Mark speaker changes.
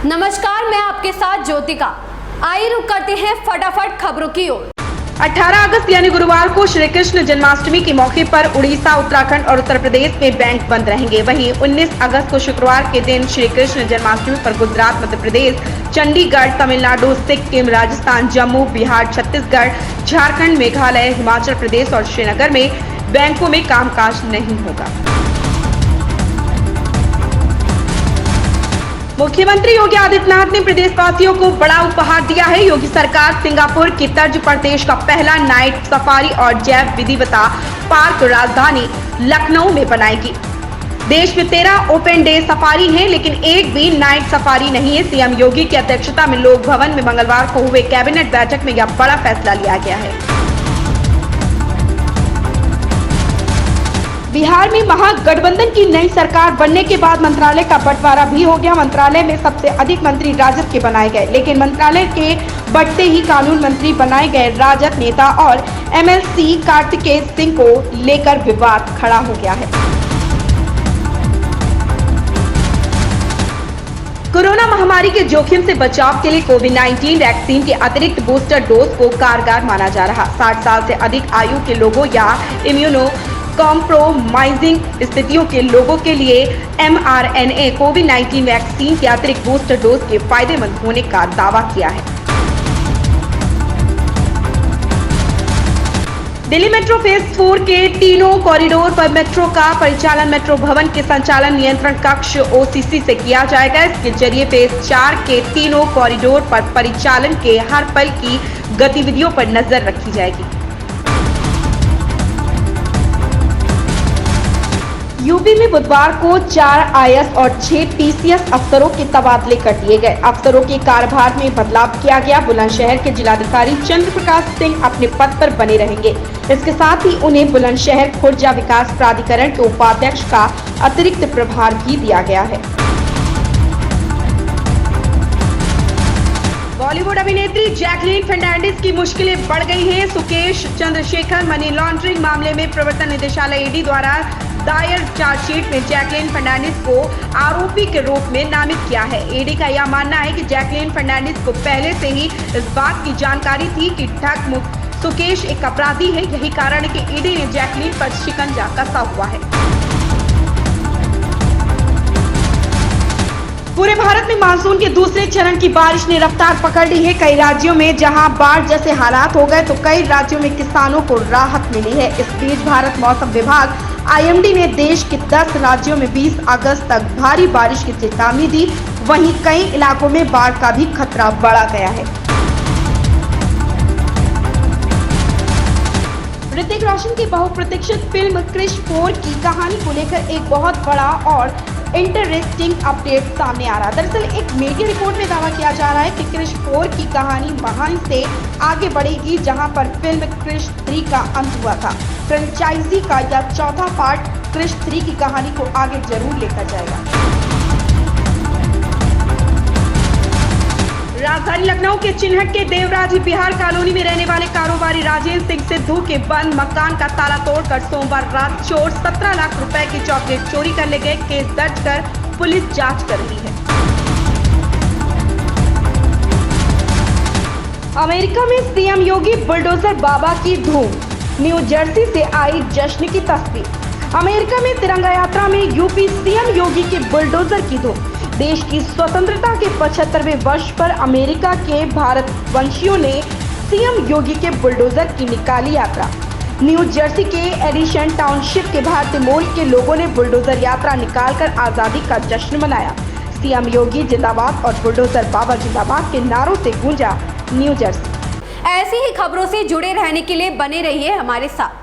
Speaker 1: नमस्कार, मैं आपके साथ ज्योतिका। आइए रुक करते हैं फटाफट खबरों की ओर।
Speaker 2: 18 अगस्त यानी गुरुवार को श्री कृष्ण जन्माष्टमी के मौके पर उड़ीसा, उत्तराखंड और उत्तर प्रदेश में बैंक बंद रहेंगे। वहीं 19 अगस्त को शुक्रवार के दिन श्री कृष्ण जन्माष्टमी पर गुजरात, मध्य प्रदेश, चंडीगढ़, तमिलनाडु, सिक्किम, राजस्थान, जम्मू, बिहार, छत्तीसगढ़, झारखंड, मेघालय, हिमाचल प्रदेश और श्रीनगर में बैंकों में कामकाज नहीं होगा। मुख्यमंत्री योगी आदित्यनाथ ने प्रदेशवासियों को बड़ा उपहार दिया है। योगी सरकार सिंगापुर की तर्ज पर देश का पहला नाइट सफारी और जैव विविधता पार्क राजधानी लखनऊ में बनाएगी। देश में 13 ओपन डे सफारी हैं, लेकिन एक भी नाइट सफारी नहीं है। सीएम योगी की अध्यक्षता में लोक भवन में मंगलवार को हुए कैबिनेट बैठक में यह बड़ा फैसला लिया गया है। बिहार में महागठबंधन की नई सरकार बनने के बाद मंत्रालय का बंटवारा भी हो गया। मंत्रालय में सबसे अधिक मंत्री राजद के बनाए गए, लेकिन मंत्रालय के बढ़ते ही कानून मंत्री बनाए गए राजद नेता और एमएलसी कार्तिकेय सिंह को लेकर विवाद खड़ा हो गया है। कोरोना महामारी के जोखिम से बचाव के लिए कोविड-19 वैक्सीन के अतिरिक्त बूस्टर डोज को कारगर माना जा रहा। 60 साल से अधिक आयु के लोगों या इम्यूनो कॉम्प्रोमाइजिंग स्थितियों के लोगों के लिए mRNA कोविड-19 वैक्सीन के अतिरिक्त बूस्टर डोज के फायदेमंद होने का दावा किया है। दिल्ली मेट्रो फेज 4 के तीनों कॉरिडोर पर मेट्रो का परिचालन मेट्रो भवन के संचालन नियंत्रण कक्ष OCC से किया जाएगा। इसके जरिए फेज 4 के तीनों कॉरिडोर पर परिचालन के हर पल की गतिविधियों पर नजर रखी जाएगी। यूपी में बुधवार को 4 IAS और 6 PCS अफसरों के तबादले कर दिए गए। अफसरों के कार्यभार में बदलाव किया गया। बुलंदशहर के जिलाधिकारी चंद्र प्रकाश सिंह अपने पद पर बने रहेंगे। इसके साथ ही उन्हें बुलंदशहर खुर्जा विकास प्राधिकरण के उपाध्यक्ष का अतिरिक्त प्रभार भी दिया गया है। बॉलीवुड अभिनेत्री जैकलीन फर्नांडिस की मुश्किलें बढ़ गई हैं। सुकेश चंद्रशेखर मनी लॉन्ड्रिंग मामले में प्रवर्तन निदेशालय ED द्वारा दायर चार्जशीट में जैकलीन फर्नांडिस को आरोपी के रूप में नामित किया है। ED का यह मानना है कि जैकलीन फर्नांडिस को पहले से ही इस बात की जानकारी थी कि ठग मुक्त सुकेश एक अपराधी है। यही कारण है कि ED ने जैकलीन पर शिकंजा कसा हुआ है। पूरे भारत में मानसून के दूसरे चरण की बारिश ने रफ्तार पकड़ ली है। कई राज्यों में जहां बाढ़ जैसे हालात हो गए, तो कई राज्यों में किसानों को राहत मिली है। इस बीच भारत मौसम विभाग IMD ने देश के 10 राज्यों में 20 अगस्त तक भारी बारिश की चेतावनी दी। वहीं कई इलाकों में बाढ़ का भी खतरा बढ़ा गया है। ऋतिक रोशन की बहुप्रतीक्षित फिल्म क्रिश 4 की कहानी को लेकर एक बहुत बड़ा और इंटरेस्टिंग अपडेट सामने आ रहा है। दरअसल एक मीडिया रिपोर्ट में दावा किया जा रहा है कि क्रिश 4 की कहानी वहां से आगे बढ़ेगी जहां पर फिल्म क्रिश 3 का अंत हुआ था। फ्रेंचाइजी का यह चौथा पार्ट क्रिश 3 की कहानी को आगे जरूर लेकर जाएगा। राजधानी लखनऊ के चिन्हट के देवराज बिहार कॉलोनी में रहने वाले कारोबारी राजेंद्र सिंह सिद्धू के बंद मकान का ताला तोड़कर सोमवार रात चोर 17 लाख रुपए की चॉकलेट चोरी कर ले गए। केस दर्ज कर पुलिस जांच कर रही है। अमेरिका में सीएम योगी बुलडोजर बाबा की धूम। न्यू जर्सी से आई जश्न की तस्वीर। अमेरिका में तिरंगा यात्रा में यूपी सीएम योगी के बुलडोजर की धूम। देश की स्वतंत्रता के 75वें वर्ष पर अमेरिका के भारतवंशियों ने सीएम योगी के बुलडोजर की निकाली यात्रा। न्यू जर्सी के एडिसन टाउनशिप के भारतीय मूल के लोगों ने बुलडोजर यात्रा निकालकर आजादी का जश्न मनाया। सीएम योगी जिंदाबाद और बुलडोजर बाबा जिंदाबाद के नारों से गूंजा न्यू जर्सी।
Speaker 1: ऐसी ही खबरों से जुड़े रहने के लिए बने रहिए हमारे साथ।